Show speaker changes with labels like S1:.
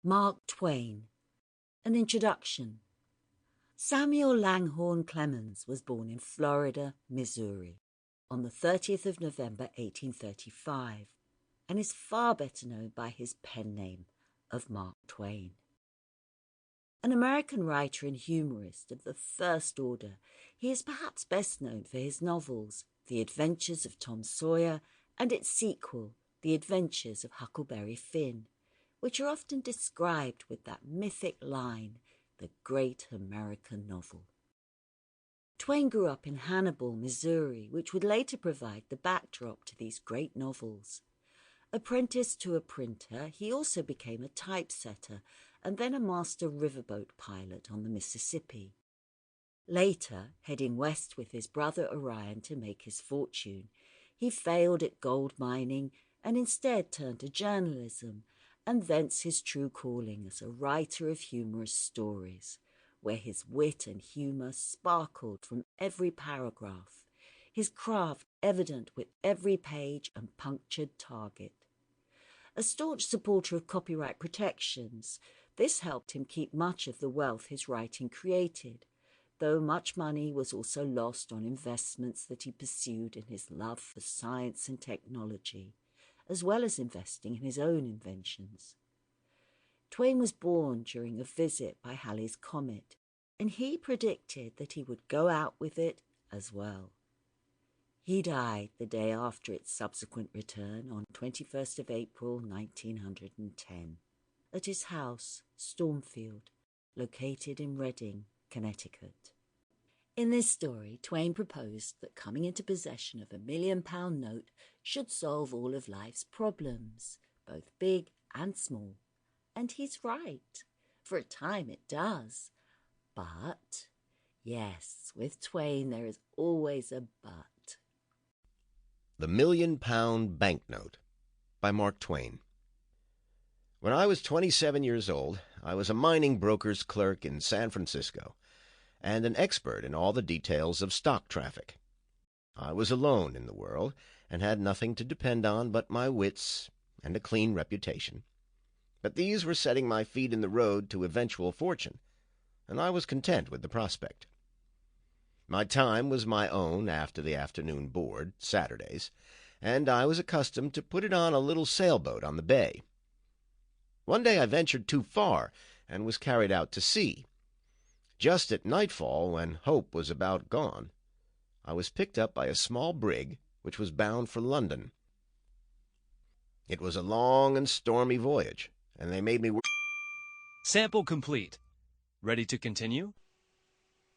S1: Mark Twain. An introduction. Samuel Langhorne Clemens was born in Florida, Missouri, on the 30th of November 1835, and is far better known by his pen name of Mark Twain. An American writer and humorist of the first order, he is perhaps best known for his novels, The Adventures of Tom Sawyer and its sequel, The Adventures of Huckleberry Finn, which are often described with that mythic line, the great American novel. Twain grew up in Hannibal, Missouri, which would later provide the backdrop to these great novels. Apprenticed to a printer, he also became a typesetter and then a master riverboat pilot on the Mississippi. Later, heading west with his brother Orion to make his fortune, he failed at gold mining and instead turned to journalism, and thence his true calling as a writer of humorous stories, where his wit and humour sparkled from every paragraph, his craft evident with every page and punctured target. A staunch supporter of copyright protections, this helped him keep much of the wealth his writing created, though much money was also lost on investments that he pursued in his love for science and technology, as well as investing in his own inventions. Twain was born during a visit by Halley's Comet, and he predicted that he would go out with it as well. He died the day after its subsequent return on 21st of April 1910, at his house, Stormfield, located in Redding, Connecticut. In this story, Twain proposed that coming into possession of £1 million note should solve all of life's problems, both big and small. And he's right. For a time it does. But, yes, with Twain there is always a but.
S2: The £1 Million Banknote by Mark Twain. When I was 27 years old, I was a mining broker's clerk in San Francisco and an expert in all the details of stock traffic. I was alone in the world and had nothing to depend on but my wits and a clean reputation. But these were setting my feet in the road to eventual fortune, and I was content with the prospect. My time was my own after the afternoon board, Saturdays, and I was accustomed to put it on a little sailboat on the bay. One day I ventured too far and was carried out to sea. Just at nightfall, when hope was about gone, I was picked up by a small brig which was bound for London. It was a long and stormy voyage, and they made me
S3: Sample complete. Ready to continue?